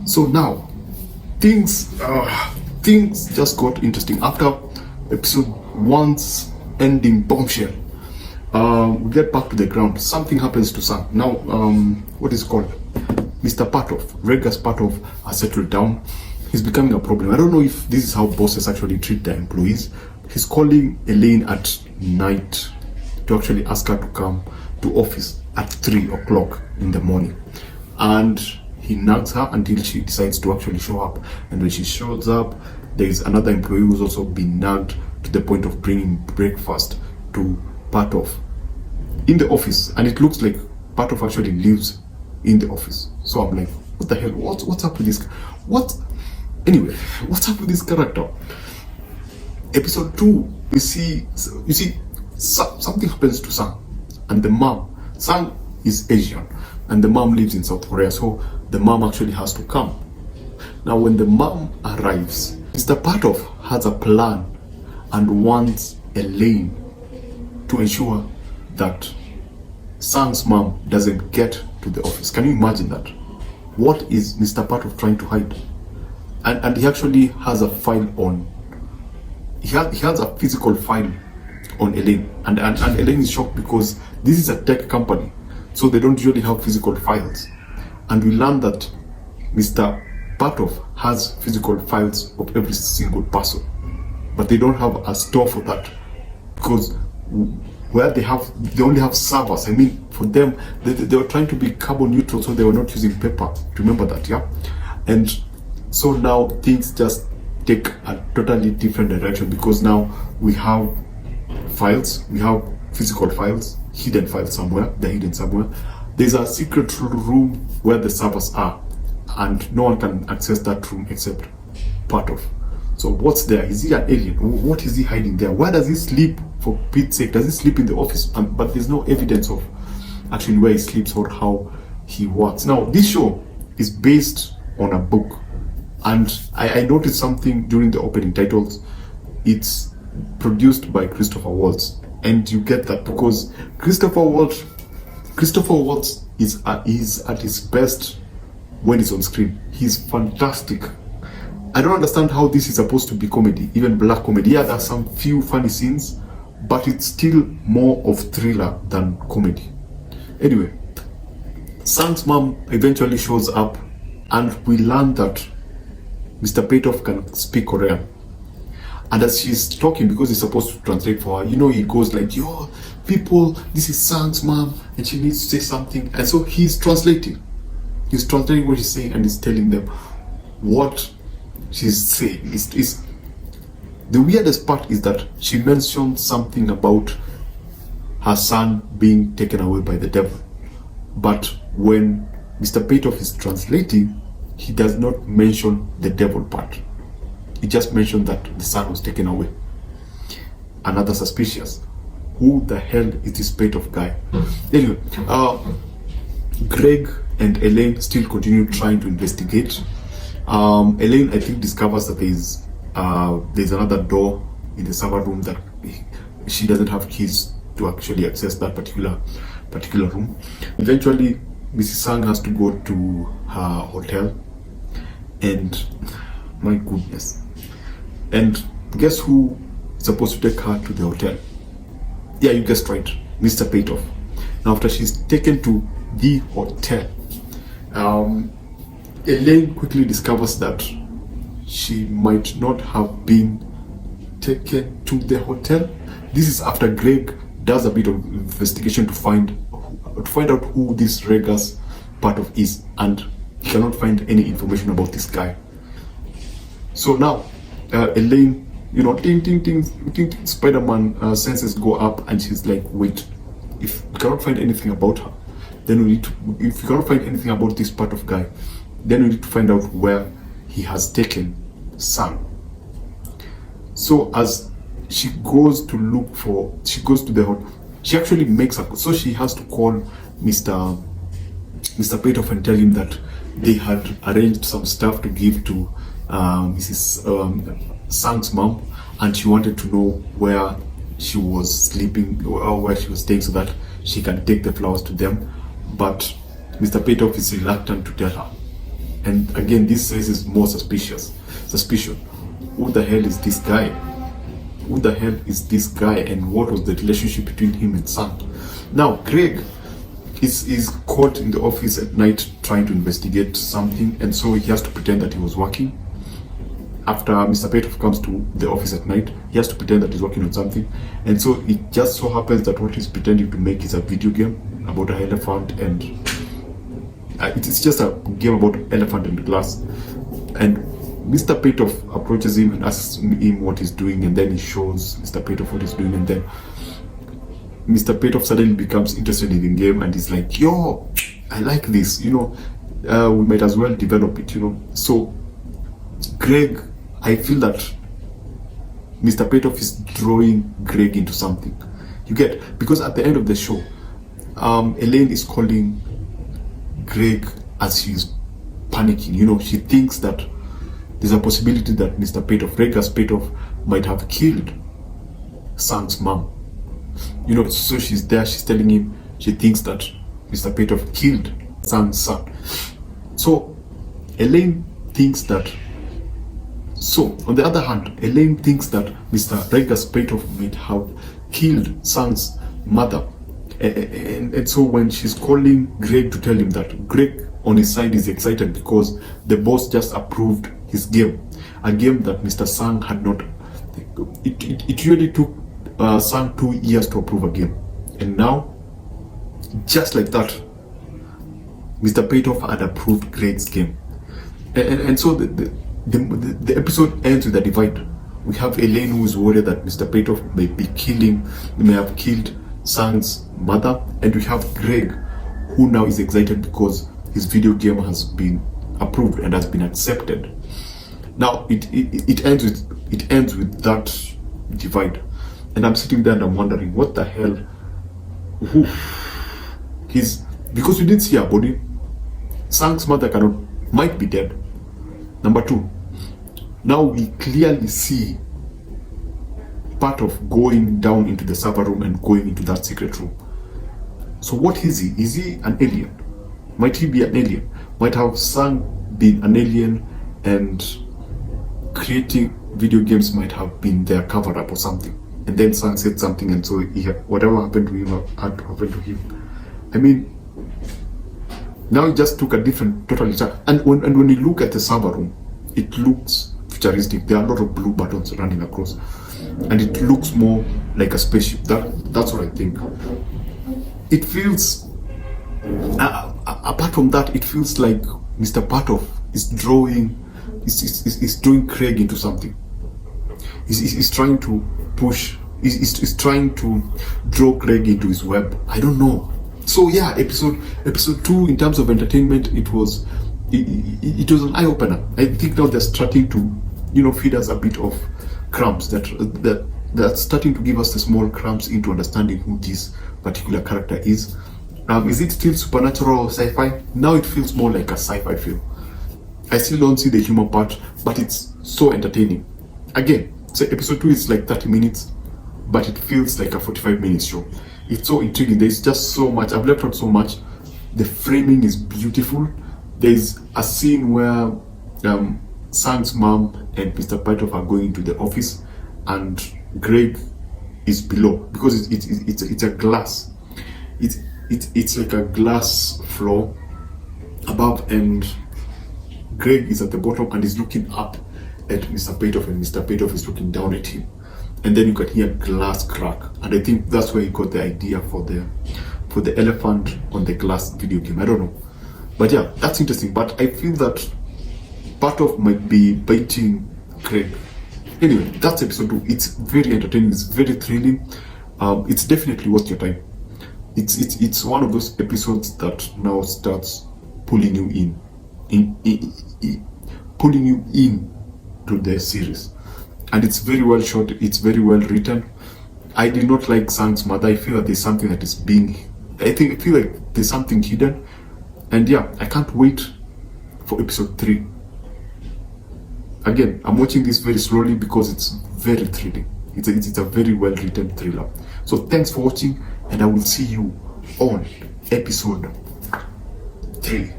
So now, things just got interesting after episode 1's ending bombshell. We get back to the ground. Something happens to Sam. Now, what is called? Mr. Patoff, Regus Patoff, has settled down. He's becoming a problem. I don't know if this is how bosses actually treat their employees. He's calling Elaine at night to actually ask her to come to office at 3 o'clock in the morning. And he nags her until she decides to actually show up. And when she shows up, there is another employee who's also been nagged to the point of bringing breakfast to Patoff in the office. And it looks like Patoff actually lives in the office. So I'm like, what the hell? What's up with this? Anyway, what's up with this character? Episode 2, you see, something happens to Sang and the mom. Sang is Asian and the mom lives in South Korea, so the mom actually has to come. Now, when the mom arrives, Mr. Patoff has a plan and wants Elaine to ensure that Sang's mom doesn't get to the office. Can you imagine that? What is Mr. Patoff trying to hide? And he actually has a file on. He has a physical file on Elaine, and Elaine is shocked because this is a tech company, so they don't usually have physical files. And we learned that Mr. Patoff has physical files of every single person, but they don't have a store for that because where they only have servers. I mean, for them, they were trying to be carbon neutral, so they were not using paper. Remember that, yeah? And so now things just take a totally different direction because now we have files, we have physical files, hidden files somewhere, they're hidden somewhere. There's a secret room where the servers are, and no one can access that room except Patoff. So what's there? Is he an alien? What is he hiding there? Where does he sleep, for Pete's sake? Does he sleep in the office? But there's no evidence of actually where he sleeps or how he works. Now, this show is based on a book. And I noticed something during the opening titles. It's produced by Christopher Waltz, and you get that because Christopher Waltz is at his best when he's on screen. He's fantastic. I don't understand how this is supposed to be comedy, even black comedy. Yeah, there are some few funny scenes, but it's still more of thriller than comedy. Anyway, Sang's mom eventually shows up, and we learn that Mr. Patoff can speak Korean. And as she's talking, because he's supposed to translate for her, he goes like, yo, people, this is Sang's mom, and she needs to say something. And so he's translating. He's translating what she's saying, and he's telling them what she's saying. The weirdest part is that she mentioned something about her son being taken away by the devil. But when Mr. Patoff is translating, he does not mention the devil part. He just mentioned that the son was taken away. Another suspicious. Who the hell is this Patoff guy? Anyway, Greg and Elaine still continue trying to investigate. Elaine, I think, discovers that there's another door in the server room that she doesn't have keys to actually access that particular room. Eventually, Mrs. Sang has to go to her hotel, and my goodness. And guess who is supposed to take her to the hotel? Yeah, you guessed right, Mr. Patoff. Now, after she's taken to the hotel, Elaine quickly discovers that she might not have been taken to the hotel. This is after Greg does a bit of investigation to find out who this Regus Patoff is, and he cannot find any information about this guy. So now, Elaine, ting, ting, ting, ting, ting, Spider-Man senses go up, and she's like, wait, if we cannot find anything about her, then if we cannot find anything about this Patoff guy, then we need to find out where he has taken Sam. So as she goes to the hotel, she actually makes so she has to call Mr. Patoff and tell him that they had arranged some stuff to give to Mrs. Sang's mom, and she wanted to know where she was sleeping or where she was staying so that she can take the flowers to them. But Mr. Patoff is reluctant to tell her. And again, this raises more suspicion. Who the hell is this guy? Who the hell is this guy, and what was the relationship between him and Sang? Now, Greg is caught in the office at night trying to investigate something, and so he has to pretend that he was working. After Mr. Patoff comes to the office at night, he has to pretend that he's working on something, and so it just so happens that what he's pretending to make is a video game about an elephant, and it's just a game about elephant and glass. And Mr. Patoff approaches him and asks him what he's doing, and then he shows Mr. Patoff what he's doing, and then Mr. Patoff suddenly becomes interested in the game, and he's like, yo, I like this, we might as well develop it, So Greg, I feel that Mr. Patoff is drawing Greg into something. You get, because at the end of the show, Elaine is calling Greg as she's panicking. She thinks that there's a possibility that Mr. Patoff, Regus Patoff, might have killed Sang's mom. So she's there, she's telling him she thinks that Mr. Patoff killed Sang's son. So Elaine thinks that. So on the other hand, Elaine thinks that Mr. Regus Patoff might have killed Sang's mother. And so when she's calling Greg to tell him that, Greg on his side is excited because the boss just approved his game, a game that Mr. Sang had not. It really took Sang 2 years to approve a game, and now, just like that, Mr. Patoff had approved Greg's game, and so the episode ends with a divide. We have Elaine, who is worried that Mr. Patoff may have killed Sang's mother, and we have Greg, who now is excited because his video game has been approved and has been accepted. Now it ends with that divide, and I'm sitting there and I'm wondering what the hell. Because we didn't see her body. Sang's mother might be dead. Number two, now we clearly see part of going down into the server room and going into that secret room. So what is he? Is he an alien? Might he be an alien? Might have Sang been an alien, and creating video games might have been their cover up or something? And then Sang said something, and so whatever happened to him had to happen to him. I mean, now he just took a different, totally. And when you look at the server room, it looks futuristic. There are a lot of blue buttons running across, and it looks more like a spaceship. That's what I think. It feels. Apart from that, it feels like Mr. Patoff is drawing Craig into something. He's trying to push. He's trying to draw Craig into his web. I don't know. So yeah, episode 2 in terms of entertainment, it was an eye opener. I think now they're starting to feed us a bit of crumbs that's starting to give us the small crumbs into understanding who this particular character is. Is it still supernatural or sci-fi? Now it feels more like a sci-fi film. I still don't see the humor part, but it's so entertaining. Again, so episode 2 is like 30 minutes, but it feels like a 45-minute show. It's so intriguing. There's just so much. I've left out so much. The framing is beautiful. There's a scene where Sang's mom and Mr. Patoff are going into the office, and Greg is below because it's a glass. It's like a glass floor above, and Greg is at the bottom and is looking up at Mr. Patoff, and Mr. Patoff is looking down at him, and then you can hear glass crack, and I think that's where he got the idea for the elephant on the glass video game. I don't know, but yeah, that's interesting. But I feel that Patoff might be baiting Greg. Anyway, that's episode 2. It's very entertaining. It's very thrilling. It's definitely worth your time. It's one of those episodes that now starts pulling you pulling you in to the series, and it's very well shot. It's very well written. I did not like Sang's mother. I feel that there's something that is I feel like there's something hidden, and yeah, I can't wait for episode 3. Again, I'm watching this very slowly because it's very thrilling. It's a very well written thriller. So thanks for watching, and I will see you on episode 3.